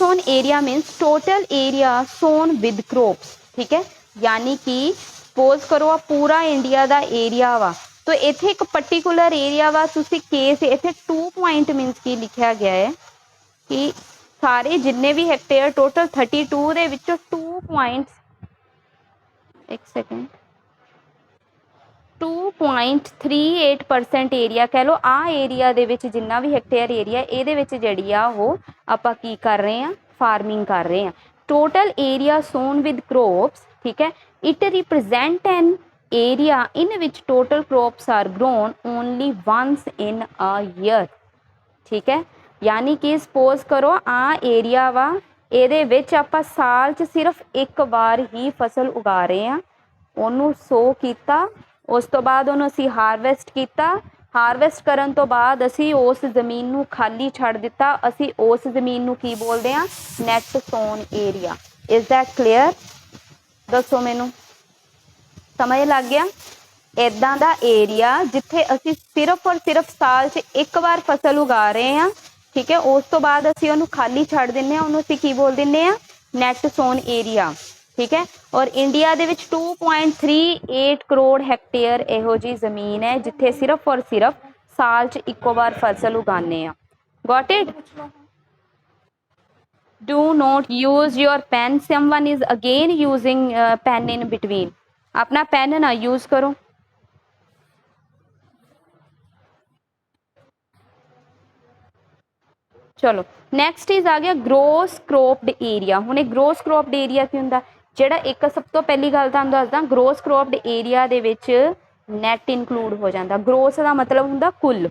Sown area means total area sown with crops, ठीक है। यानी कि सपोज करो आ पूरा इंडिया का एरिया वा, तो इत्थे एक पर्टिकुलर एरिया वा, तुसी केस इत्थे 2 पॉइंट मीन्स की लिखा गया है कि सारे जिन्ने भी हैक्टेयर टोटल 32 दे विचों 2 पॉइंट्स, एक सेकेंड, 2.38% एरिया कह लो आ एरिया दे विच जिन्ना भी हैक्टेयर एरिया इहदे विच जिहड़ी आ वो आपां की कर रहे हैं, फार्मिंग कर रहे हैं। Total area sown with crops, ठीक है, it represent an area in which total crops are grown only once in a year, ठीक है। यानी कि सपोज करो आ एरिया वा, ਇਹਦੇ ਵਿੱਚ ਆਪਾਂ ਸਾਲ 'ਚ ਸਿਰਫ ਇੱਕ ਵਾਰ ਹੀ ਫਸਲ ਉਗਾ ਰਹੇ ਹਾਂ, ਉਹਨੂੰ ਸੋ ਕੀਤਾ, ਉਸ ਤੋਂ ਬਾਅਦ ਉਹਨੂੰ ਅਸੀਂ ਹਾਰਵੈਸਟ ਕੀਤਾ, ਹਾਰਵੈਸਟ ਕਰਨ ਤੋਂ ਬਾਅਦ ਅਸੀਂ ਉਸ ਜ਼ਮੀਨ ਨੂੰ ਖਾਲੀ ਛੱਡ ਦਿੱਤਾ, ਅਸੀਂ ਉਸ ਜ਼ਮੀਨ ਨੂੰ ਕੀ ਬੋਲਦੇ ਹਾਂ, net sown area. Is that clear? ਦੱਸੋ ਮੈਨੂੰ, ਸਮਝ ਲੱਗ ਗਿਆ? ਇੱਦਾਂ ਦਾ ਏਰੀਆ ਜਿੱਥੇ ਅਸੀਂ ਸਿਰਫ ਔਰ ਸਿਰਫ ਸਾਲ 'ਚ ਇੱਕ ਵਾਰ ਫਸਲ ਉਗਾ ਰਹੇ ਹਾਂ, ठीक है, उस तो बाद असी उन्होंने खाली छड़ दें, उन्होंने की बोल दें नैट सोन एरिया, ठीक है। और इंडिया दे विच 2.38 करोड़ हैक्टेयर इहो जी जमीन है जिथे सिर्फ और सिर्फ साल च इको बार फसल उगाने आ। Got it? Do not use your pen, someone is again using pen in between, अपना पेन ना यूज करो। चलो नैक्सट इज आ गया ग्रोस क्रॉप्ड एरिया। हुण ग्रोस क्रॉप्ड एरिया की हुंदा, जिहड़ा एक सब तो पहली गल तुहानूं दसदा, ग्रोस क्रॉप्ड एरिया दे विच नैट इनकलूड हो जाता। ग्रोस का मतलब हुंदा कुल,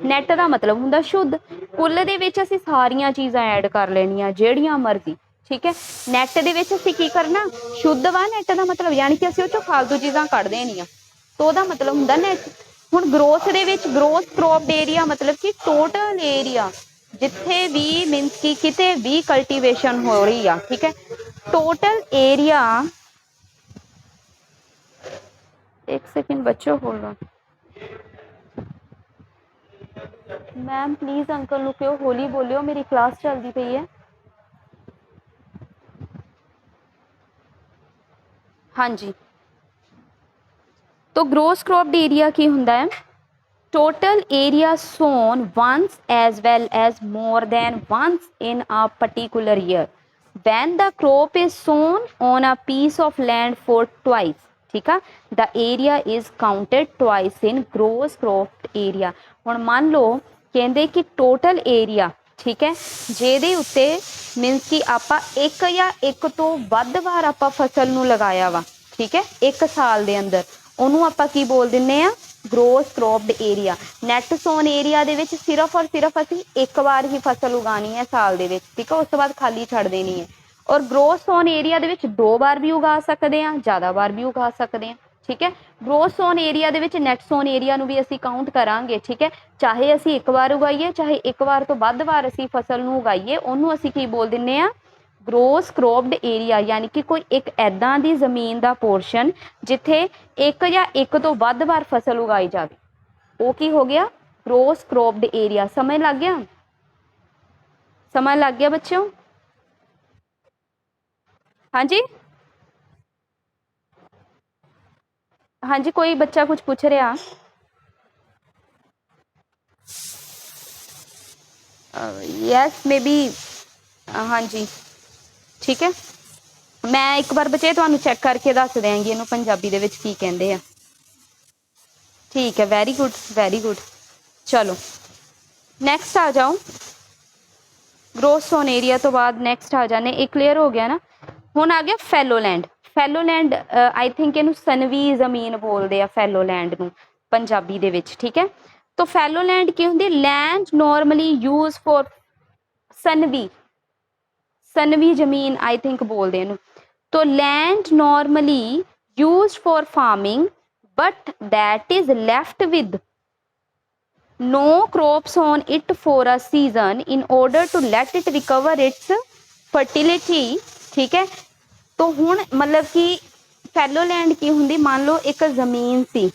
नैट का मतलब हुंदा शुद्ध। कुल दे विच असीं सारियां चीज़ां ऐड कर लैणियां जिहड़ियां मर्जी, ठीक है। नैट दे विच असीं की करना, शुद्ध वा नैट का मतलब, यानी कि असीं उह चों फालतू चीज़ां कढ देणियां, तो उहदा मतलब हुंदा नैट। हुण ग्रोस दे विच ग्रोस क्रॉप्ड एरिया मतलब कि टोटल एरिया जिथे भी मीनस की किते भी कल्टीवेशन हो रही है, ठीक है। टोटल एरिया, एक सेकंड बच्चों hold on, ma'am please uncle नु क्यों होली बोलियो, मेरी क्लास चलती पई है। हाँ जी, तो ग्रोस क्रॉप्ड एरिया की हुंदा है, total area sown once as well as more than once in a particular year when the crop is sown on a piece of land for twice, ठीक है, the area is counted twice in gross cropped area। हुण मान लो कहंदे कि total area, ठीक है, ਜਿਹਦੇ ਉੱਤੇ मीनस कि ਆਪਾਂ एक या एक तो ਵੱਧ ਵਾਰ ਆਪਾਂ ਫਸਲ ਨੂੰ ਲਗਾਇਆ ਵਾ, ठीक है, एक साल ਦੇ ਅੰਦਰ, ਉਹਨੂੰ ਆਪਾਂ ਕੀ ਬੋਲ ਦਿੰਨੇ ਆ, gross cropped area. Net sown area दे विच सिर्फ और सिर्फ असी एक बार ही फसल उगानी है साल दे विच, ठीक है, उस तो बाद खाली छड़ देनी है। और ग्रोस सोन एरिया दे विच 2 बार भी उगा सकते हैं, ज़्यादा बार भी उगा सकते हैं, ठीक है। ग्रोस सोन एरिया दे विच नैट सोन एरिया नूं भी असी काउंट करांगे, ठीक है, चाहे असी एक बार उगाइए चाहे एक बार तो वध बार असी फसल नूं उगाइए, उहनूं असी की बोल दिंदे आ, ग्रोस क्रॉप्ड एरिया। यानी कि कोई एक ऐदां दी जमीन का पोर्शन जिथे एक या एक तो वध बार फसल उगाई जाए, वो की हो गया, ग्रोस क्रॉप्ड एरिया। समझ लग गया? समझ लग गया बच्चों? हाँ जी, हाँ जी, कोई बच्चा कुछ पूछ रहा? यस मे बी, हाँ जी, ठीक है, मैं एक बार बच्चे तुहानूं चैक करके दस देंगी इहनूं पंजाबी दे विच की कहंदे आ। ठीक है, वेरी गुड वेरी गुड। चलो नैक्सट आ जाओ, ग्रोस सोन एरिया तो बाद नैक्सट आ जाने, एक क्लीयर हो गया ना। हुण आ गया फैलोलैंड। फैलोलैंड आई थिंक इहनूं सनवी जमीन बोलते हैं, फैलोलैंड नूं पंजाबी दे विच, ठीक है। तो फैलोलैंड की हुंदी, land normally use for Sanvi, Sanvi जमीन आई थिंक बोलते हैं। तो land normally use for farming but that is left with no crops on it for a season in order to let it recover its fertility, ठीक है। तो हुण मतलब कि फैलोलैंड की हुंदी, मान लो एक जमीन सी,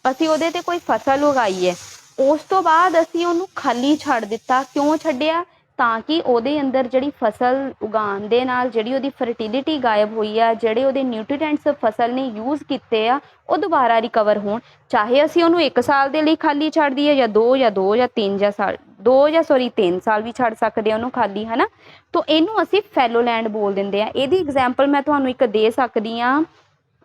असी उहदे ते कोई फसल उगाई है, उस तो बाद असी उहनूं खाली छड्ड दिता, क्यों छड्डिया, ਤਾਂ ਕਿ ਉਹਦੇ ਅੰਦਰ ਜਿਹੜੀ ਫਸਲ ਉਗਾਉਣ ਦੇ ਨਾਲ ਜਿਹੜੀ ਉਹਦੀ ਫਰਟੀਲਿਟੀ ਗਾਇਬ ਹੋਈ ਆ, ਜਿਹੜੇ ਉਹਦੇ ਨਿਊਟ੍ਰੀਐਂਟਸ ਫਸਲ ਨੇ ਯੂਜ਼ ਕੀਤੇ ਆ, ਉਹ ਦੁਬਾਰਾ ਰਿਕਵਰ ਹੋਣ। ਚਾਹੇ ਅਸੀਂ ਉਹਨੂੰ 1 ਸਾਲ ਦੇ ਲਈ ਖਾਲੀ ਛੱਡ ਦਈਏ ਜਾਂ 2 ਜਾਂ 3 ਜਾਂ 3 ਸਾਲ ਵੀ ਛੱਡ ਸਕਦੇ ਆ ਉਹਨੂੰ ਖਾਲੀ, ਹੈ ਨਾ। ਤੋ ਇਹਨੂੰ ਅਸੀਂ ਫੈਲੋ ਲੈਂਡ ਬੋਲ ਦਿੰਦੇ ਆ। ਇਹਦੀ ਐਗਜ਼ਾਮਪਲ ਮੈਂ ਤੁਹਾਨੂੰ ਇੱਕ ਦੇ ਸਕਦੀ ਹਾਂ।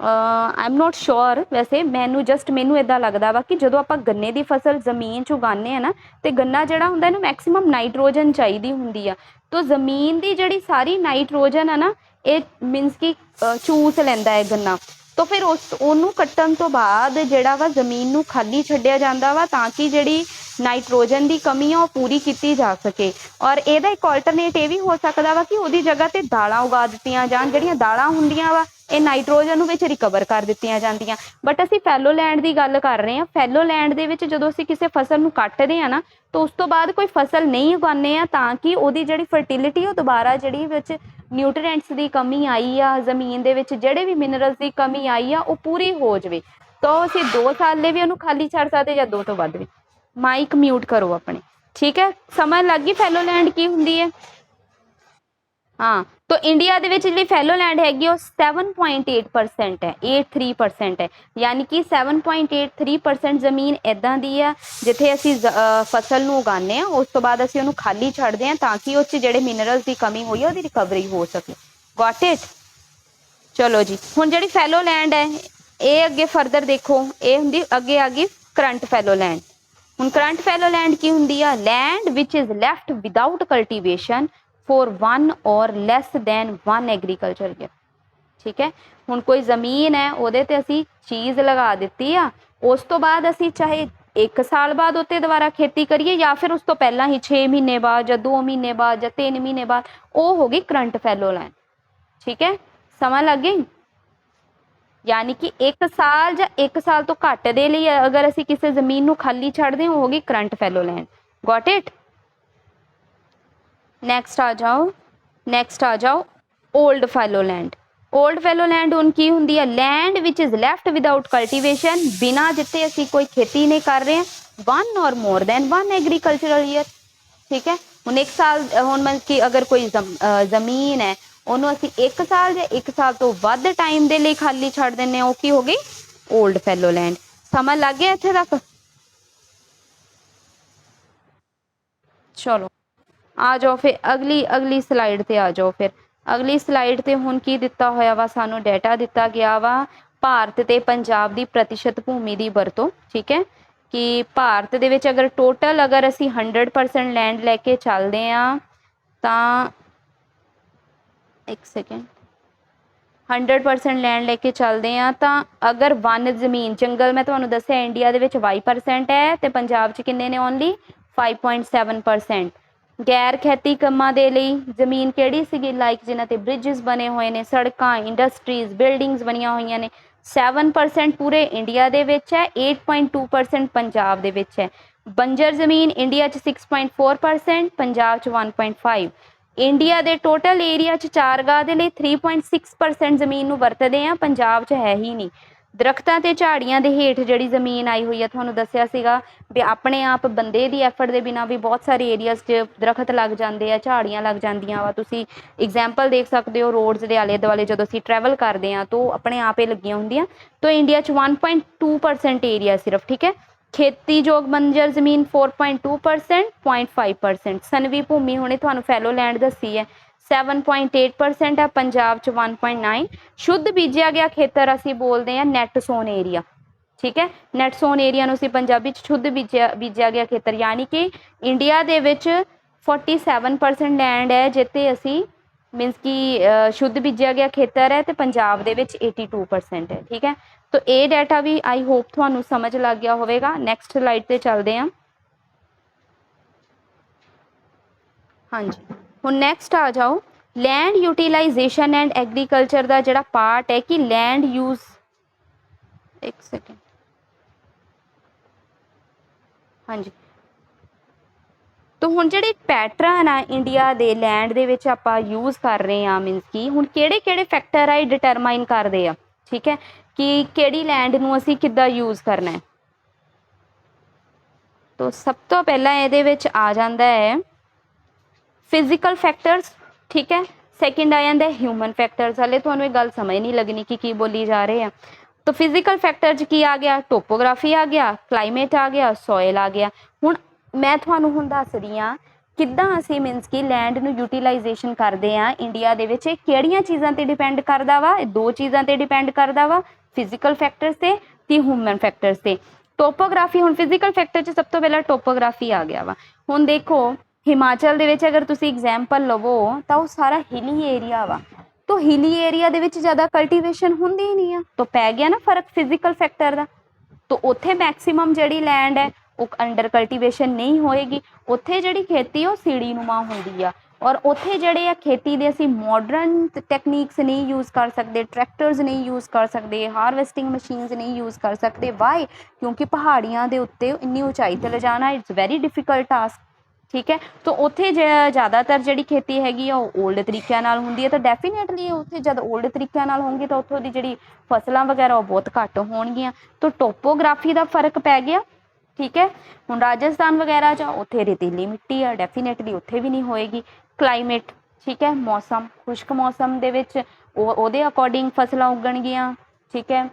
ਆਈ ਐਮ ਨੋਟ ਸ਼ੋਰ, ਵੈਸੇ ਮੈਨੂੰ ਇੱਦਾਂ ਲੱਗਦਾ ਵਾ ਕਿ ਜਦੋਂ ਆਪਾਂ ਗੰਨੇ ਦੀ ਫਸਲ ਜ਼ਮੀਨ 'ਚ ਉਗਾਉਂਦੇ ਆ ਨਾ, ਤੇ ਗੰਨਾ ਜਿਹੜਾ ਹੁੰਦਾ ਇਹਨੂੰ ਮੈਕਸੀਮਮ ਨਾਈਟ੍ਰੋਜਨ ਚਾਹੀਦੀ ਹੁੰਦੀ ਆ। ਤੋ ਜ਼ਮੀਨ ਦੀ ਜਿਹੜੀ ਸਾਰੀ ਨਾਈਟ੍ਰੋਜਨ ਆ ਨਾ, ਇਹ ਮੀਨਸ ਕਿ ਚੂਸ ਲੈਂਦਾ ਹੈ ਗੰਨਾ। ਤੋ ਫਿਰ ਉਹਨੂੰ ਕੱਟਣ ਤੋਂ ਬਾਅਦ ਜਿਹੜਾ ਵਾ ਜ਼ਮੀਨ ਨੂੰ ਖਾਲੀ ਛੱਡਿਆ ਜਾਂਦਾ ਵਾ, ਤਾਂ ਕਿ ਜਿਹੜੀ ਨਾਈਟ੍ਰੋਜਨ ਦੀ ਕਮੀ ਆ ਉਹ ਪੂਰੀ ਕੀਤੀ ਜਾ ਸਕੇ। ਔਰ ਇਹਦਾ ਇੱਕ ਆਲਟਰਨੇਟ ਇਹ ਵੀ ਹੋ ਸਕਦਾ ਵਾ ਕਿ ਉਹਦੀ ਜਗ੍ਹਾ ਤੇ ਦਾਲਾਂ ਉਗਾ ਦਿੱਤੀਆਂ ਜਾਣ। ਜਿਹੜੀਆਂ ਦਾਲਾਂ ਹੁੰਦੀਆਂ ਵਾ ਇਹ ਨਾਈਟ੍ਰੋਜਨ ਨੂੰ ਵਿੱਚ ਰਿਕਵਰ ਕਰ ਦਿੱਤੀਆਂ ਜਾਂਦੀਆਂ। ਬਟ ਅਸੀਂ ਫੈਲੋ ਲੈਂਡ ਦੀ ਗੱਲ ਕਰ ਰਹੇ ਹਾਂ। ਫੈਲੋ ਲੈਂਡ ਦੇ ਵਿੱਚ ਜਦੋਂ ਅਸੀਂ ਕਿਸੇ ਫਸਲ ਨੂੰ ਕੱਟਦੇ ਆ ਨਾ, ਤਾਂ ਉਸ ਤੋਂ ਬਾਅਦ ਕੋਈ ਫਸਲ ਨਹੀਂ ਉਗਾਉਂਦੇ ਆ, ਤਾਂ ਕਿ ਉਹਦੀ ਜਿਹੜੀ ਫਰਟੀਲਿਟੀ ਉਹ ਦੁਬਾਰਾ ਜਿਹੜੀ ਵਿੱਚ ਨਿਊਟ੍ਰੀਐਂਟਸ ਦੀ ਕਮੀ ਆਈ ਆ, ਜ਼ਮੀਨ ਦੇ ਵਿੱਚ ਜਿਹੜੇ ਵੀ ਮਿਨਰਲਸ ਦੀ ਕਮੀ ਆਈ ਆ, ਉਹ ਪੂਰੀ ਹੋ ਜਾਵੇ। ਤਾਂ ਅਸੀਂ 2 ਸਾਲ ਲਈ ਵੀ ਉਹਨੂੰ ਖਾਲੀ ਛੱਡ ਸਕਦੇ ਜਾਂ 2 ਤੋਂ ਵੱਧ ਵੀ। ਮਾਈਕ ਮਿਊਟ ਕਰੋ ਆਪਣੇ, ਠੀਕ ਹੈ। ਸਮਝ ਲੱਗ ਗਈ ਫੈਲੋ ਲੈਂਡ ਕੀ ਹੁੰਦੀ ਹੈ? ਹਾਂ, ਤਾਂ ਇੰਡੀਆ ਦੇ ਵਿੱਚ ਜਿਹੜੀ ਫੈਲੋ ਲੈਂਡ ਹੈਗੀ ਉਹ 7.8% ਹੈ, 83% ਹੈ। ਯਾਨੀ ਕਿ 7.83% ਜ਼ਮੀਨ ਇੱਦਾਂ ਦੀ ਆ ਜਿੱਥੇ ਅਸੀਂ ਫਸਲ ਨੂੰ ਉਗਾਉਂਦੇ ਹਾਂ, ਉਸ ਤੋਂ ਬਾਅਦ ਅਸੀਂ ਉਹਨੂੰ ਖਾਲੀ ਛੱਡਦੇ ਹਾਂ, ਤਾਂ ਕਿ ਉਹ 'ਚ ਜਿਹੜੇ ਮਿਨਰਲਸ ਦੀ ਕਮੀ ਹੋਈ ਹੈ ਉਹਦੀ ਰਿਕਵਰੀ ਹੋ ਸਕੇ। Got it? ਚਲੋ ਜੀ, ਹੁਣ ਜਿਹੜੀ ਫੈਲੋ ਲੈਂਡ ਹੈ ਇਹ ਅੱਗੇ ਫਰਦਰ ਦੇਖੋ, ਇਹ ਹੁੰਦੀ ਅੱਗੇ ਆ ਗਈ ਕਰੰਟ ਫੈਲੋ ਲੈਂਡ। ਹੁਣ ਕਰੰਟ ਫੈਲੋ ਲੈਂਡ ਕੀ ਹੁੰਦੀ ਆ? Land which is left without cultivation for 1 or less than 1 agriculture year. ਠੀਕ ਹੈ। ਹੁਣ ਕੋਈ ਜ਼ਮੀਨ ਹੈ, ਉਹਦੇ ਤੇ ਅਸੀਂ ਚੀਜ਼ ਲਗਾ ਦਿੱਤੀ ਆ, ਉਸ ਤੋਂ ਬਾਅਦ ਅਸੀਂ ਚਾਹੇ 1 ਸਾਲ ਬਾਅਦ ਉੱਤੇ ਦੁਬਾਰਾ ਖੇਤੀ ਕਰੀਏ ਜਾਂ ਫਿਰ ਉਸ ਤੋਂ ਪਹਿਲਾਂ ਹੀ 6 ਮਹੀਨੇ ਬਾਅਦ ਜਾਂ 2 ਮਹੀਨੇ ਬਾਅਦ ਜਾਂ 3 ਮਹੀਨੇ ਬਾਅਦ, ਉਹ ਹੋ ਗਈ ਕਰੰਟ ਫੈਲੋ ਲੈਂਡ। ਠੀਕ ਹੈ, ਸਮਝ ਲੱਗ ਗਈ? ਯਾਨੀ ਕਿ 1 ਸਾਲ ਜਾਂ 1 ਸਾਲ ਤੋਂ ਘੱਟ ਦੇ ਲਈ ਅਗਰ ਅਸੀਂ ਕਿਸੇ ਜ਼ਮੀਨ ਨੂੰ ਖਾਲੀ ਛੱਡਦੇ ਹਾਂ, ਉਹ ਹੋ ਗਈ current fellow land. Got it? Next ਆ ਜਾਓ old fallow land. Old fallow land ਹੁਣ ਕੀ ਹੁੰਦੀ ਹੈ? Land which is left without cultivation, बिना जिते ਅਸੀਂ ਕੋਈ खेती नहीं कर रहे हैं 1 or more than 1 agricultural year. ठीक है, ਹੁਣ 1 ਸਾਲ ਹੁਣ ਮਤਲਬ ਕਿ ਅਗਰ ਕੋਈ ਜ਼ਮੀਨ ਹੈ, ਉਹਨੂੰ ਅਸੀਂ 1 ਸਾਲ ਜਾਂ 1 ਸਾਲ ਤੋਂ ਵੱਧ ਟਾਈਮ ਦੇ ਲਈ ਖਾਲੀ ਛੱਡ ਦਿੰਦੇ ਹਾਂ, ਉਹ ਕੀ ਹੋ ਗਈ? Old fallow land. समझ लग गया ਇੱਥੇ ਤੱਕ? चलो आ जाओ फिर अगली स्लाइड ते आ जाओ। फिर अगली स्लाइड ते हुण की दिता होया वा, सानू डाटा दिता गया वा भारत ते पंजाब दी प्रतिशत भूमि दी वरतों। ठीक है, कि भारत दे विच अगर टोटल अगर असी 100% लैंड लैके चलते हैं तां 1 सेकेंड 100% लैंड लैके चलते हैं तां अगर वन जमीन जंगल मैं तुहानू दस्सिया इंडिया दे विच 22% है ते पंजाब च किन्ने ने? ओनली 5.7%। गैर खैती ਕੰਮਾਂ ਦੇ ਲਈ ਜ਼ਮੀਨ ਕਿਹੜੀ ਸੀਗੀ? ਲਾਈਕ ਜਿਨ੍ਹਾਂ ਤੇ ਬ੍ਰਿਜਸ ਬਣੇ ਹੋਏ ਨੇ, ਸੜਕਾਂ, ਇੰਡਸਟਰੀਜ਼, ਬਿਲਡਿੰਗਸ ਬਣੀਆਂ ਹੋਈਆਂ ਨੇ, 7% ਪੂਰੇ ਇੰਡੀਆ ਦੇ ਵਿੱਚ ਹੈ, 8.2% ਪੰਜਾਬ ਦੇ ਵਿੱਚ ਹੈ। ਬੰਜਰ ਜ਼ਮੀਨ ਇੰਡੀਆ 'ਚ 6.4%, ਪੰਜਾਬ 'ਚ 1.5%। ਇੰਡੀਆ ਦੇ ਟੋਟਲ ਏਰੀਆ 'ਚ ਚਾਰਗਾਹ ਦੇ ਲਈ 3.6% ਜ਼ਮੀਨ ਨੂੰ ਵਰਤਦੇ ਆ, ਪੰਜਾਬ 'ਚ ਹੈ ਹੀ ਨਹੀਂ। ਦਰਖਤਾਂ ਤੇ ਝਾੜੀਆਂ ਦੇ ਹੇਠ ਜਿਹੜੀ ਜ਼ਮੀਨ ਆਈ ਹੋਈ ਆ, ਤੁਹਾਨੂੰ ਦੱਸਿਆ ਸੀਗਾ ਵੀ ਆਪਣੇ ਆਪ ਬੰਦੇ ਦੀ ਐਫਰਟ ਦੇ ਬਿਨਾਂ ਵੀ ਬਹੁਤ ਸਾਰੇ ਏਰੀਆਜ਼ 'ਚ ਦਰਖਤ ਲੱਗ ਜਾਂਦੇ ਆ, ਝਾੜੀਆਂ ਲੱਗ ਜਾਂਦੀਆਂ ਵਾ। ਤੁਸੀਂ ਐਗਜ਼ਾਮਪਲ ਦੇਖ ਸਕਦੇ ਹੋ, ਰੋਡਸ ਦੇ ਆਲੇ ਦੁਆਲੇ ਜਦੋਂ ਅਸੀਂ ਟਰੈਵਲ ਕਰਦੇ ਹਾਂ ਤਾਂ ਆਪਣੇ ਆਪ ਹੀ ਲੱਗੀਆਂ ਹੁੰਦੀਆਂ। ਤਾਂ ਇੰਡੀਆ 'ਚ 1.2% ਏਰੀਆ ਸਿਰਫ। ਠੀਕ ਹੈ, ਖੇਤੀਯੋਗ ਬੰਜਰ ਜ਼ਮੀਨ 4.2%, 0.5%। ਸਨਵੀ ਭੂਮੀ ਹੁਣੇ ਤੁਹਾਨੂੰ ਫੈਲੋ ਲੈਂਡ ਦੱਸੀ ਹੈ 7.8% ਹੈ, ਪੰਜਾਬ 'ਚ 1.9%। ਸ਼ੁੱਧ ਬੀਜਿਆ ਗਿਆ ਖੇਤਰ ਅਸੀਂ ਬੋਲਦੇ ਹਾਂ ਨੈਟ ਸੋਨ ਏਰੀਆ। ਠੀਕ ਹੈ, ਨੈਟ ਸੋਨ ਏਰੀਆ ਨੂੰ ਅਸੀਂ ਪੰਜਾਬੀ 'ਚ ਸ਼ੁੱਧ ਬੀਜਿਆ ਗਿਆ ਖੇਤਰ, ਯਾਨੀ ਕਿ ਇੰਡੀਆ ਦੇ ਵਿੱਚ 47% ਲੈਂਡ ਹੈ ਜਿੱਥੇ ਅਸੀਂ ਮੀਨਸ ਕਿ ਸ਼ੁੱਧ ਬੀਜਿਆ ਗਿਆ ਖੇਤਰ ਹੈ, ਤੇ ਪੰਜਾਬ ਦੇ ਵਿੱਚ 82% ਹੈ। ਠੀਕ ਹੈ, ਤਾਂ ਇਹ ਡਾਟਾ ਵੀ ਆਈ ਹੋਪ ਤੁਹਾਨੂੰ ਸਮਝ ਲੱਗ ਗਿਆ ਹੋਵੇਗਾ। ਨੈਕਸਟ ਸਲਾਈਡ ਤੇ ਚੱਲਦੇ ਹਾਂ। ਹਾਂਜੀ, ਹੁਣ ਨੈਕਸਟ ਆ ਜਾਓ लैंड यूटिलाइजेशन एंड एग्रीकल्चर का जोड़ा पार्ट है कि लैंड यूज 1 सेकेंड। हाँ जी, तो हुण जिहड़े पैटर्न आ इंडिया दे लैंड दे विच आपां यूज कर रहे हैं, मीनस कि हुण किहड़े फैक्टर आ डिटरमाइन करदे आ। ठीक है, कि किहड़ी लैंड नूं असीं किद्दां यूज करना है। तो सब तो पहला इहदे विच आ जांदा है फिजिकल फैक्टर्स, ठीक है। सैकेंड आ जाता है ह्यूमन फैक्टर्स। हले तुहानूं ये गल समझ नहीं लगनी कि की बोली जा रहे हैं। तो फिजिकल फैक्टर च की आ गया, टोपोग्राफी आ गया, क्लाइमेट आ गया, सॉयल आ गया। हुण मैं तुहानूं हुण दस रही हाँ किद्दां असीं मीनस कि लैंड नूं यूटिलाइजेशन करते हैं इंडिया दे विच। किहड़ियां चीज़ां ते डिपेंड करदा वा, दो चीज़ां ते डिपेंड करदा वा, फिजिकल फैक्टर्स ते ह्यूमन फैक्टर्स ते। टोपोग्राफी, हुण फिजिकल फैक्टर च सब तो पहला टोपोग्राफी आ गया वा। हुण देखो हिमाचल दे विच अगर तुसीं एग्जाम्पल लवो तो सारा हिली एरिया वा, तो हिली एरिया दे विच ज़्यादा कल्टीवेशन हुंदी ही नहीं है, तो पै गया ना फर्क फिजिकल फैक्टर का। तो उत्थे मैक्सीमम जिहड़ी लैंड है वो अंडर कल्टीवेशन नहीं होएगी, उत्थे जिहड़ी खेती है सीढ़ी नुमा हुंदी आ। और उत्थे जिहड़े आ खेती दे असीं मॉडर्न टैक्नीक्स नहीं यूज़ कर सकते, ट्रैक्टर्स नहीं यूज़ कर सकते, हारवेस्टिंग मशीन्स नहीं यूज़ कर सकते। वाई? क्योंकि पहाड़ियां दे उत्ते इन्नी ऊंचाई ते ले जाना इट्स वेरी डिफिकल्ट टास्क, ठीक है। तो उत्थे ज़्यादातर जिहड़ी खेती हैगी ओल्ड तरीक़े नाल हुंदी है, तो डेफिनेटली उत्थे जद ओल्ड तरीक़े नाल होंगी तो उत्थों दी जिहड़ी फसलां वगैरह वो बहुत घੱਟ होणगियां। तो टोपोग्राफी का फर्क पै गया, ठीक है। हुण राजस्थान वगैरह च उत्थे रेतीली मिट्टी है, डेफिनेटली उत्थे भी नहीं होएगी। क्लाइमेट, ठीक है, मौसम खुश्क मौसम दे विच ओहदे अकॉर्डिंग फसलां उगणगियां, ठीक है।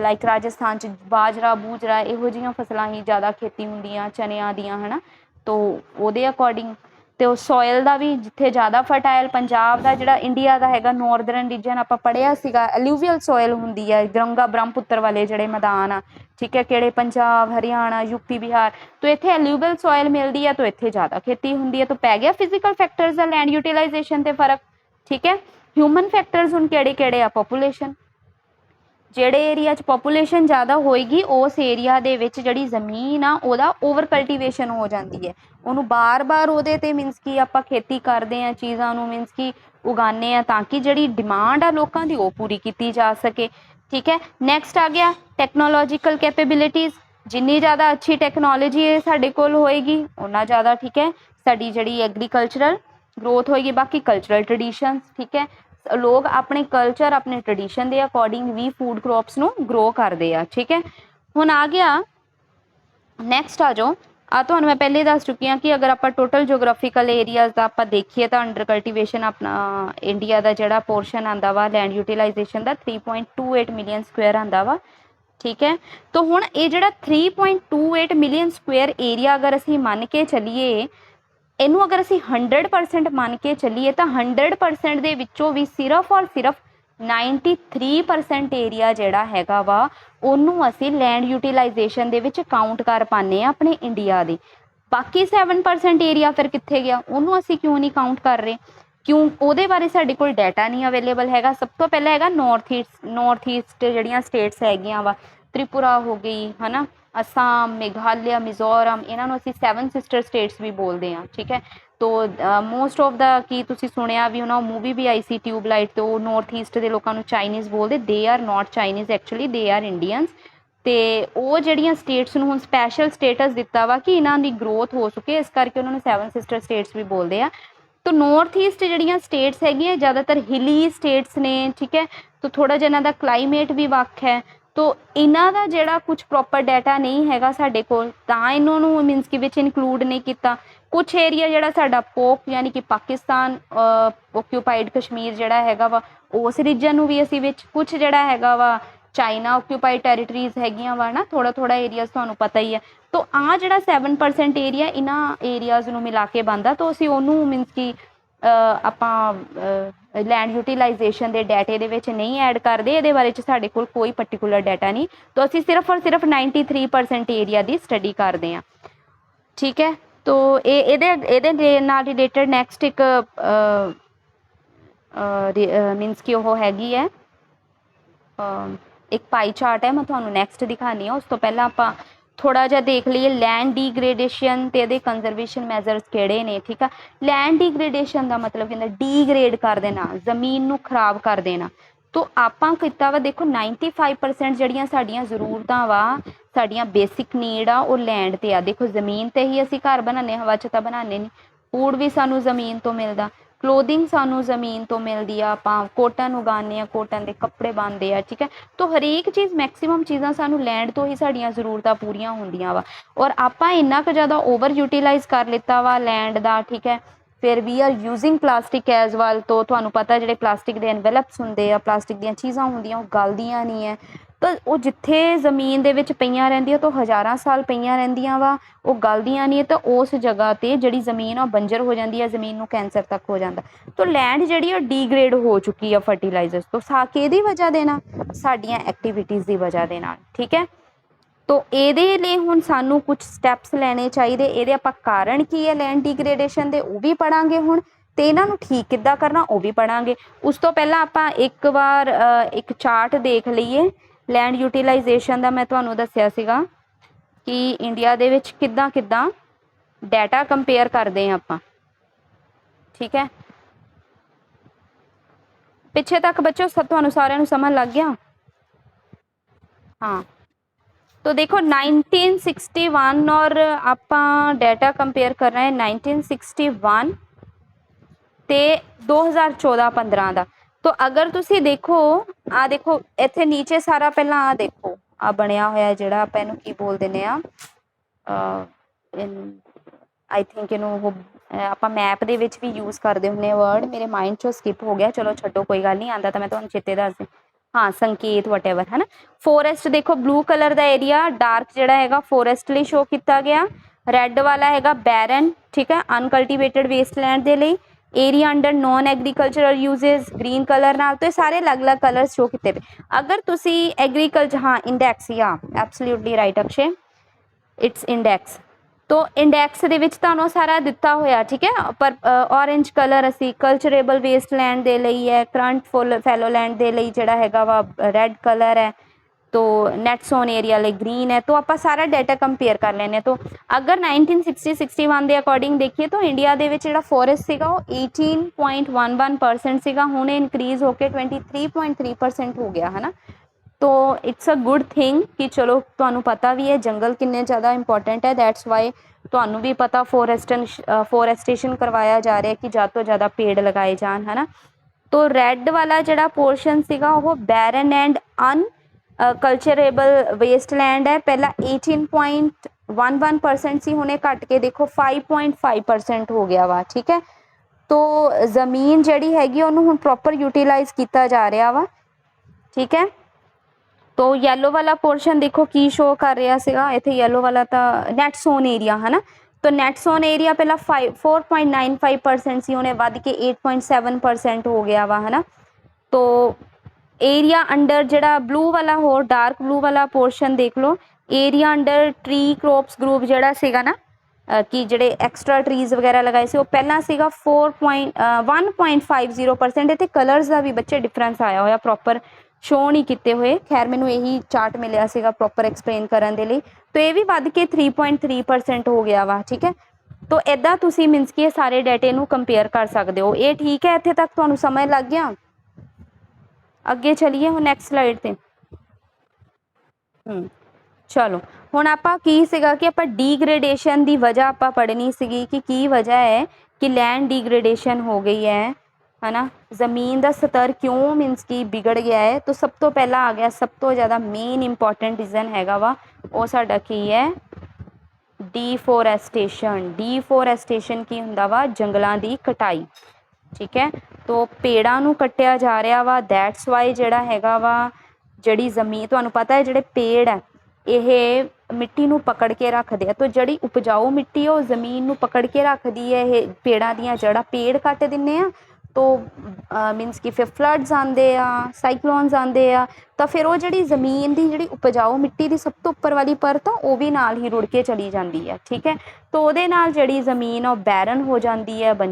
लाइक राजस्थान च बाजरा बूजरा इहो जिहियां फसलां ही ज़्यादा खेती हुंदियां चनियां दियां, है ना। तो ਉਹਦੇ ਅਕੋਰਡਿੰਗ ਤੇ ਉਹ ਸੋਇਲ ਦਾ ਵੀ ਜਿੱਥੇ ਜ਼ਿਆਦਾ ਫਰਟਾਈਲ ਪੰਜਾਬ ਦਾ ਜਿਹੜਾ ਇੰਡੀਆ ਦਾ ਹੈਗਾ ਨੌਰਦਰਨ ਰੀਜਨ ਆਪਾਂ ਪੜ੍ਹਿਆ ਸੀਗਾ ਐਲੂਵੀਅਲ ਸੋਇਲ ਹੁੰਦੀ ਹੈ, ਗੰਗਾ ਬ੍ਰਹਮਪੁੱਤਰ ਵਾਲੇ ਜਿਹੜੇ ਮੈਦਾਨ ਆ, ਠੀਕ ਹੈ, ਕਿਹੜੇ ਪੰਜਾਬ ਹਰਿਆਣਾ ਯੂਪੀ ਬਿਹਾਰ, तो ਇੱਥੇ ਐਲੂਵੀਅਲ ਸੋਇਲ ਮਿਲਦੀ ਹੈ ਤਾਂ ਇੱਥੇ ਜ਼ਿਆਦਾ ਖੇਤੀ ਹੁੰਦੀ ਹੈ। ਤਾਂ ਪੈ ਗਿਆ ਫਿਜ਼ੀਕਲ ਫੈਕਟਰਸ ਦਾ ਲੈਂਡ ਯੂਟੀਲਾਈਜੇਸ਼ਨ ਤੇ ਫਰਕ, ਠੀਕ ਹੈ। ਹਿਊਮਨ ਫੈਕਟਰਸ ਹੁਣ ਕਿਹੜੇ ਕਿਹੜੇ ਆ? ਪੋਪੂਲੇਸ਼ਨ, ਜਿਹੜੇ ਏਰੀਆ 'ਚ ਪੋਪੂਲੇਸ਼ਨ ਜ਼ਿਆਦਾ ਹੋਏਗੀ ਉਸ ਏਰੀਆ ਦੇ ਵਿੱਚ ਜਿਹੜੀ ਜ਼ਮੀਨ ਆ ਉਹਦਾ ਓਵਰ ਕਲਟੀਵੇਸ਼ਨ ਹੋ ਜਾਂਦੀ ਹੈ, ਉਹਨੂੰ ਬਾਰ-ਬਾਰ ਉਹਦੇ 'ਤੇ ਮੀਨਸ ਕਿ ਆਪਾਂ ਖੇਤੀ ਕਰਦੇ ਹਾਂ ਚੀਜ਼ਾਂ ਨੂੰ ਮੀਨਸ ਕਿ ਉਗਾਉਂਦੇ ਹਾਂ ਤਾਂ ਕਿ ਜਿਹੜੀ ਡਿਮਾਂਡ ਆ ਲੋਕਾਂ ਦੀ ਉਹ ਪੂਰੀ ਕੀਤੀ ਜਾ ਸਕੇ, ਠੀਕ ਹੈ। ਨੈਕਸਟ ਆ ਗਿਆ ਟੈਕਨੋਲੋਜੀਕਲ ਕੈਪੇਬਿਲਿਟੀਜ਼। ਜਿੰਨੀ ਜ਼ਿਆਦਾ ਅੱਛੀ ਟੈਕਨੋਲੋਜੀ ਸਾਡੇ ਕੋਲ ਹੋਏਗੀ ਉਨਾ ਜ਼ਿਆਦਾ, ਠੀਕ ਹੈ, ਸਾਡੀ ਜਿਹੜੀ ਐਗਰੀਕਲਚਰਲ ਗਰੋਥ ਹੋਏਗੀ। ਬਾਕੀ ਕਲਚਰਲ ਟਰਡੀਸ਼ਨਸ, ਠੀਕ ਹੈ, ਲੋਕ ਆਪਣੇ ਕਲਚਰ ਆਪਣੇ ਟਰਡੀਸ਼ਨ ਦੇ ਅਕੋਰਡਿੰਗ ਵੀ ਫੂਡ ਕ੍ਰੋਪਸ ਨੂੰ ਗਰੋ ਕਰਦੇ ਆ, ਠੀਕ ਹੈ। ਹੁਣ ਆ ਗਿਆ ਨੈਕਸਟ ਆ ਜਾਓ, ਆ ਤੁਹਾਨੂੰ ਮੈਂ ਪਹਿਲੇ ਦੱਸ ਚੁੱਕੀ ਹਾਂ ਕਿ ਅਗਰ ਆਪਾਂ ਟੋਟਲ ਜੋਗ੍ਰਾਫੀਕਲ ਏਰੀਆਜ਼ ਦਾ ਆਪਾਂ ਦੇਖੀਏ ਤਾਂ ਅੰਡਰ ਕਲਟੀਵੇਸ਼ਨ ਆਪਣਾ ਇੰਡੀਆ ਦਾ ਜਿਹੜਾ ਪੋਰਸ਼ਨ ਆਉਂਦਾ ਵਾ ਲੈਂਡ ਯੂਟੀਲਾਈਜੇਸ਼ਨ ਦਾ 3.28 ਮਿਲੀਅਨ ਸਕੁਏਅਰ ਆਉਂਦਾ ਵਾ, ਠੀਕ ਹੈ। ਤਾਂ ਹੁਣ ਇਹ ਜਿਹੜਾ 3.28 ਮਿਲੀਅਨ ਸਕੁਏਅਰ ਏਰੀਆ ਅਗਰ ਅਸੀਂ ਮੰਨ ਕੇ ਚੱਲੀਏ, ਇਹਨੂੰ ਅਗਰ ਅਸੀਂ 100% ਮੰਨ ਕੇ ਚੱਲੀਏ ਤਾਂ 100% ਦੇ ਵਿੱਚੋਂ ਵੀ ਸਿਰਫ ਔਰ ਸਿਰਫ 93% ਏਰੀਆ ਜਿਹੜਾ ਹੈਗਾ ਵਾ ਉਹਨੂੰ ਅਸੀਂ ਲੈਂਡ ਯੂਟੀਲਾਈਜੇਸ਼ਨ ਦੇ ਵਿੱਚ ਕਾਊਂਟ ਕਰ ਪਾਉਂਦੇ ਹਾਂ ਆਪਣੇ ਇੰਡੀਆ ਦੇ। ਬਾਕੀ 7% ਏਰੀਆ ਫਿਰ ਕਿੱਥੇ ਗਿਆ? ਉਹਨੂੰ ਅਸੀਂ ਕਿਉਂ ਨਹੀਂ ਕਾਊਂਟ ਕਰ ਰਹੇ? ਕਿਉਂ? ਉਹਦੇ ਬਾਰੇ ਸਾਡੇ ਕੋਲ ਡਾਟਾ ਨਹੀਂ ਅਵੇਲੇਬਲ ਹੈਗਾ। ਸਭ ਤੋਂ ਪਹਿਲਾਂ ਹੈਗਾ ਨੌਰਥ ਈਸਟ ਜਿਹੜੀਆਂ ਸਟੇਟਸ ਹੈਗੀਆਂ ਵਾ, ਤ੍ਰਿਪੁਰਾ ਹੋ ਗਈ, ਹੈ ਨਾ, ਅਸਾਮ, ਮੇਘਾਲਿਆ, ਮਿਜ਼ੋਰਮ, ਇਹਨਾਂ ਨੂੰ ਅਸੀਂ 7 ਸਿਸਟਰ ਸਟੇਟਸ ਵੀ ਬੋਲਦੇ ਹਾਂ, ਠੀਕ ਹੈ। ਤੋ ਮੋਸਟ ਆਫ ਦਾ ਕੀ ਤੁਸੀਂ ਸੁਣਿਆ ਵੀ ਉਹਨਾਂ ਮੂਵੀ ਵੀ ਆਈ ਸੀ ਟਿਊਬਲਾਈਟ, ਤੇ ਉਹ ਨੌਰਥ ਈਸਟ ਦੇ ਲੋਕਾਂ ਨੂੰ ਚਾਈਨੀਜ਼ ਬੋਲਦੇ। They are note Chinese actually, they are Indians. ਅਤੇ ਉਹ ਜਿਹੜੀਆਂ ਸਟੇਟਸ ਨੂੰ ਹੁਣ ਸਪੈਸ਼ਲ ਸਟੇਟਸ ਦਿੱਤਾ ਵਾ ਕਿ ਇਹਨਾਂ ਦੀ ਗਰੋਥ ਹੋ ਸਕੇ, ਇਸ ਕਰਕੇ ਉਹਨਾਂ ਨੂੰ 7 ਸਿਸਟਰ ਸਟੇਟਸ ਵੀ ਬੋਲਦੇ ਆ। ਤਾਂ ਨੌਰਥ ਈਸਟ ਜਿਹੜੀਆਂ ਸਟੇਟਸ ਹੈਗੀਆਂ ਜ਼ਿਆਦਾਤਰ ਹਿਲੀ ਸਟੇਟਸ ਨੇ, ਠੀਕ ਹੈ। ਤਾਂ ਥੋੜ੍ਹਾ ਜਿਹਾ ਇਹਨਾਂ ਦਾ ਕਲਾਈਮੇਟ ਵੀ ਵੱਖ ਹੈ। ਤੋ ਇਹਨਾਂ ਦਾ ਜਿਹੜਾ ਕੁਛ ਪ੍ਰੋਪਰ ਡਾਟਾ ਨਹੀਂ ਹੈਗਾ ਸਾਡੇ ਕੋਲ, ਤਾਂ ਇਹਨਾਂ ਨੂੰ ਮੀਨਸ ਕਿ ਵਿੱਚ ਇਨਕਲੂਡ ਨਹੀਂ ਕੀਤਾ। ਕੁਛ ਏਰੀਆ ਜਿਹੜਾ ਸਾਡਾ ਪੋਕ ਯਾਨੀ ਕਿ ਪਾਕਿਸਤਾਨ ਓਕਿਊਪਾਈਡ ਕਸ਼ਮੀਰ ਜਿਹੜਾ ਹੈਗਾ ਵਾ ਉਸ ਰੀਜਨ ਨੂੰ ਵੀ ਅਸੀਂ ਵਿੱਚ, ਕੁਛ ਜਿਹੜਾ ਹੈਗਾ ਵਾ ਚਾਈਨਾ ਓਕਿਊਪਾਈਡ ਟੈਰੀਟਰੀਜ਼ ਹੈਗੀਆਂ ਵਾ ਨਾ, ਥੋੜ੍ਹਾ ਥੋੜ੍ਹਾ ਏਰੀਆਜ਼ ਤੁਹਾਨੂੰ ਪਤਾ ਹੀ ਹੈ। ਤਾਂ ਆਹ ਜਿਹੜਾ 7% ਏਰੀਆ ਇਹਨਾਂ ਏਰੀਆਜ਼ ਨੂੰ ਮਿਲਾ ਕੇ ਬਣਦਾ, ਤਾਂ ਅਸੀਂ ਉਹਨੂੰ ਮੀਨਸ ਕਿ ਆਪਾਂ ਲੈਂਡ ਯੂਟੀਲਾਈਜੇਸ਼ਨ ਦੇ ਡਾਟੇ ਦੇ ਵਿੱਚ ਨਹੀਂ ਐਡ ਕਰਦੇ। ਇਹਦੇ ਬਾਰੇ 'ਚ ਸਾਡੇ ਕੋਲ ਕੋਈ ਪਰਟੀਕੂਲਰ ਡਾਟਾ ਨਹੀਂ, ਤਾਂ ਅਸੀਂ ਸਿਰਫ ਔਰ ਸਿਰਫ 93% ਏਰੀਆ ਦੀ ਸਟੱਡੀ ਕਰਦੇ ਹਾਂ, ਠੀਕ ਹੈ। ਤੋ ਇਹਦੇ ਨਾਲ ਰਿਲੇਟਡ ਨੈਕਸਟ ਇੱਕ ਮੀਨਸ ਕਿ ਉਹ ਹੈਗੀ ਹੈ ਇੱਕ ਪਾਈ ਚਾਰਟ ਹੈ, ਮੈਂ ਤੁਹਾਨੂੰ ਨੈਕਸਟ ਦਿਖਾਉਂਦੀ ਹਾਂ। ਉਸ ਤੋਂ ਪਹਿਲਾਂ ਆਪਾਂ ਥੋੜ੍ਹਾ ਜਿਹਾ ਦੇਖ ਲਈਏ ਲੈਂਡ ਡੀਗ੍ਰੇਡੇਸ਼ਨ ਅਤੇ ਇਹਦੇ ਕੰਜ਼ਰਵੇਸ਼ਨ ਮੈਜ਼ਰਸ ਕਿਹੜੇ ਨੇ, ਠੀਕ ਆ। ਲੈਂਡ ਡੀਗ੍ਰੇਡੇਸ਼ਨ ਦਾ ਮਤਲਬ ਹੁੰਦਾ ਡੀਗ੍ਰੇਡ ਕਰ ਦੇਣਾ, ਜ਼ਮੀਨ ਨੂੰ ਖਰਾਬ ਕਰ ਦੇਣਾ। ਤੋ ਆਪਾਂ ਕੀਤਾ ਵਾ ਦੇਖੋ 95% ਜਿਹੜੀਆਂ ਸਾਡੀਆਂ ਜ਼ਰੂਰਤਾਂ ਵਾ, ਸਾਡੀਆਂ ਬੇਸਿਕ ਨੀਡ ਆ ਉਹ ਲੈਂਡ 'ਤੇ ਆ। ਦੇਖੋ ਜ਼ਮੀਨ 'ਤੇ ਹੀ ਅਸੀਂ ਘਰ ਬਣਾਉਂਦੇ, ਹਵਾ 'ਚ ਤਾਂ ਬਣਾਉਂਦੇ ਨਹੀਂ। ਫੂਡ ਵੀ ਸਾਨੂੰ ਜ਼ਮੀਨ ਤੋਂ ਮਿਲਦਾ, ਕਲੋਥਿੰਗ ਸਾਨੂੰ ਜ਼ਮੀਨ ਤੋਂ ਮਿਲਦੀ ਆ, ਆਪਾਂ ਕੋਟਨ ਉਗਾਉਂਦੇ ਹਾਂ, ਕੋਟਨ ਦੇ ਕੱਪੜੇ ਬਣਦੇ ਆ, ਠੀਕ ਹੈ। ਤੋ ਹਰੇਕ ਚੀਜ਼ ਮੈਕਸੀਮਮ ਚੀਜ਼ਾਂ ਸਾਨੂੰ ਲੈਂਡ ਤੋਂ ਹੀ ਸਾਡੀਆਂ ਜ਼ਰੂਰਤਾਂ ਪੂਰੀਆਂ ਹੁੰਦੀਆਂ ਵਾ। ਔਰ ਆਪਾਂ ਇੰਨਾ ਕੁ ਜ਼ਿਆਦਾ ਓਵਰ ਯੂਟੀਲਾਈਜ਼ ਕਰ ਲਿੱਤਾ ਵਾ ਲੈਂਡ ਦਾ, ਠੀਕ ਹੈ। ਫਿਰ we are using plastic as well. ਤੋਂ ਤੁਹਾਨੂੰ ਪਤਾ ਜਿਹੜੇ ਪਲਾਸਟਿਕ ਦੇ ਐਨਵੈਲਪਸ ਹੁੰਦੇ ਆ, ਪਲਾਸਟਿਕ ਦੀਆਂ ਚੀਜ਼ਾਂ ਹੁੰਦੀਆਂ, ਉਹ ਗਲਦੀਆਂ ਨਹੀਂ ਹੈ। ਤਾਂ ਉਹ ਜਿੱਥੇ ਜ਼ਮੀਨ ਦੇ ਵਿੱਚ ਪਈਆਂ ਰਹਿੰਦੀਆਂ ਤਾਂ ਹਜ਼ਾਰਾਂ ਸਾਲ ਪਈਆਂ ਰਹਿੰਦੀਆਂ ਵਾ, ਉਹ ਗਲਦੀਆਂ ਨਹੀਂ। ਤਾਂ ਉਸ ਜਗ੍ਹਾ 'ਤੇ ਜਿਹੜੀ ਜ਼ਮੀਨ ਆ ਬੰਜਰ ਹੋ ਜਾਂਦੀ ਹੈ, ਜ਼ਮੀਨ ਨੂੰ ਕੈਂਸਰ ਤੱਕ ਹੋ ਜਾਂਦਾ। ਤਾਂ ਲੈਂਡ ਜਿਹੜੀ ਉਹ ਡੀਗ੍ਰੇਡ ਹੋ ਚੁੱਕੀ ਆ ਫਰਟੀਲਾਈਜ਼ਰਸ ਤੋਂ। ਕਿਹਦੀ ਵਜ੍ਹਾ ਦੇ ਨਾਲ? ਸਾਡੀਆਂ ਐਕਟੀਵਿਟੀਜ਼ ਦੀ ਵਜ੍ਹਾ ਦੇ ਨਾਲ, ਠੀਕ ਹੈ। ਤੋ ਇਹਦੇ ਲਈ ਹੁਣ ਸਾਨੂੰ ਕੁਝ ਸਟੈਪਸ ਲੈਣੇ ਚਾਹੀਦੇ। ਇਹਦੇ ਆਪਾਂ ਕਾਰਨ ਕੀ ਹੈ ਲੈਂਡ ਡੀਗ੍ਰੇਡੇਸ਼ਨ ਦੇ, ਉਹ ਵੀ ਪੜਾਂਗੇ ਹੁਣ, ਤੇ ਇਹਨਾਂ ਨੂੰ ਠੀਕ ਕਿੱਦਾਂ ਕਰਨਾ ਉਹ ਵੀ ਪੜਾਂਗੇ। ਉਸ ਤੋਂ ਪਹਿਲਾਂ ਆਪਾਂ ਇੱਕ ਵਾਰ ਇੱਕ ਚਾਰਟ ਦੇਖ ਲਈਏ ਲੈਂਡ ਯੂਟੀਲਾਈਜੇਸ਼ਨ ਦਾ। ਮੈਂ ਤੁਹਾਨੂੰ ਦੱਸਿਆ ਸੀਗਾ ਕਿ ਇੰਡੀਆ ਦੇ ਵਿੱਚ ਕਿੱਦਾਂ ਕਿੱਦਾਂ ਡਾਟਾ ਕੰਪੇਅਰ ਕਰਦੇ ਹਾਂ ਆਪਾਂ, ਠੀਕ ਹੈ। ਪਿੱਛੇ ਤੱਕ ਬੱਚੋ ਤੁਹਾਨੂੰ ਸਾਰਿਆਂ ਨੂੰ ਸਮਝ ਲੱਗ ਗਿਆ? हाँ, तो देखो 1961 और आप डाटा कंपेयर कर रहे हैं 1961 ਤੇ 2014-15 ਦਾ। तो अगर तुसी देखो आ देखो ਇੱਥੇ ਨੀਚੇ ਸਾਰਾ ਪਹਿਲਾਂ ਆ ਦੇਖੋ ਆ ਬਣਿਆ ਹੋਇਆ ਜਿਹੜਾ ਆਪਾਂ ਇਹਨੂੰ ਕੀ ਬੋਲ ਦਿੰਦੇ ਆ, ਆਈ ਥਿੰਕ ਇਹਨੂੰ ਉਹ ਆਪਾਂ ਮੈਪ ਦੇ ਵਿੱਚ ਵੀ ਯੂਜ਼ ਕਰਦੇ ਹੁੰਦੇ ਆ ਵਰਡ, ਮੇਰੇ ਮਾਈਂਡ ਚੋਂ ਸਕਿਪ ਹੋ ਗਿਆ। ਚਲੋ ਛੱਡੋ, ਕੋਈ ਗੱਲ ਨਹੀਂ, ਆਉਂਦਾ ਤਾਂ ਮੈਂ ਤੁਹਾਨੂੰ ਚੇਤੇ ਦੱਸਦੀ। हाँ, संकेत वट एवर है ना। फॉरेस्ट देखो ब्लू कलर का एरिया डार्क जोड़ा है फॉरेस्ट लिए शो किया गया, रैड वाला है बैरन, ठीक है, अनकल्टीवेटेड वेस्टलैंड के लिए। Area under non agricultural uses green colour नाल। तो ये सारे अलग अलग कलर शो किए पे। अगर तुसी एग्रीकल्चर, हाँ इंडैक्स, या absolutely right Akshay, it's index. तो इंडैक्स ਦੇ ਵਿੱਚ ਤੁਹਾਨੂੰ ਸਾਰਾ ਦਿੱਤਾ ਹੋਇਆ, ਠੀਕ ਹੈ। ਪਰ ਔਰੇਂਜ ਕਲਰ ਅਸੀਂ ਕਲਚਰੇਬਲ ਵੇਸਟਲੈਂਡ ਦੇ ਲਈ ਹੈ, ਕਰੰਟ ਫੈਲੋਲੈਂਡ ਦੇ ਲਈ ਜਿਹੜਾ ਹੈਗਾ ਵਾ ਰੈੱਡ ਕਲਰ ਹੈ, तो नेट सोन एरिया ਲਈ ग्रीन है। तो आप सारा डाटा कंपेयर कर लेने। तो अगर 1960-61 के अकॉर्डिंग देखिए तो इंडिया ਦੇ ਵਿੱਚ ਜਿਹੜਾ फॉरेस्ट ਸੀਗਾ ਉਹ 18.11% ਸੀਗਾ, ਹੁਣ इंक्रीज होकर 23.3% हो गया है ना। तो इट्स अ गुड थिंग कि चलो ਤੁਹਾਨੂੰ पता भी है जंगल किन्ने ज़्यादा इंपॉर्टेंट है। दैट्स वाई ਤੁਹਾਨੂੰ भी पता फॉरेस्टेशन करवाया जा रहा है कि ज़्यादा तो ज़्यादा पेड़ लगाए जान, है ना। तो रैड वाला ਜਿਹੜਾ पोर्शन ਸੀਗਾ ਉਹ बैरन एंड अन कल्चरेबल वेस्टलैंड है। पहला 18.11% सी, हुणे घट के देखो 5.5% हो गया वा, ठीक है। तो जमीन जिहड़ी हैगी उहनूं हुण प्रॉपर यूटिलाइज किया जा रहा वा, ठीक है। तो येलो वाला पोर्शन देखो की शो कर रहा सीगा इत्थे, येलो वाला तो नैट सोन एरिया है ना। तो नैट सोन एरिया पहला 4.95% सी, हुणे वध के 8.7% हो गया वा, है ना। तो एरिया अंडर जिहड़ा ब्लू वाला होर डार्क ब्लू वाला पोर्शन देख लो, area under tree crops group जिहड़ा सीगा ना कि जिहड़े एक्सट्रा ट्रीज वगैरह लगाए सी, वो पहला सीगा 1.50%। इत्थे कलर्स का भी बच्चे डिफरेंस आया होया, प्रॉपर शो नहीं किए हुए। खैर मैनू यही चार्ट मिलिया सीगा प्रॉपर एक्सप्लेन करने के लिए। तो ये भी वध के 3.3% हो गया वा, ठीक है। तो इदा तुसी मीनस कि सारे डाटे नू कंपेयर कर सकते हो। ये ठीक है, इत्थे तक तुहानू समझ लग गया। अगे चलीए हुण नैक्सट स्लाइड ते। चलो हुण आपां की सीगा कि आपां डीग्रेडेशन की वजह आपां पढ़नी सीगी कि की वजह है कि लैंड डीग्रेडेशन हो गई है ना, जमीन का स्तर क्यों मीनस कि बिगड़ गया है। तो सब तो पहला आ गया, सब तो ज़्यादा मेन इंपॉर्टेंट रीजन हैगा वा वो साडा की है, डीफोरेस्टेशन। डीफोरेस्टेशन की हुंदा वा, जंगलों की कटाई, ठीक है। तो पेड़ों नू कट्टिया जा रहा वा, दैट्स वाई जिहड़ा हैगा वा जिहड़ी जमीन, तुहानू पता है जिहड़े पेड़ है ये मिट्टी नू पकड़ के रखते हैं। तो जिहड़ी उपजाऊ मिट्टी है वो जमीन नू पकड़ के रखती है। ये पेड़ों दीयां जड़ां, पेड़ कट दिंदे आ तो मीनस कि फिर फ्लड्स आते हैं, साइक्लोन्स आते हैं, तो फिर वो जी जमीन की जी उपजाऊ मिट्टी की सब तो उपर वाली परत वो भी नाल ही रुड़ के चली जाती है, ठीक है। तो वो जी जमीन बैरन हो जाती है।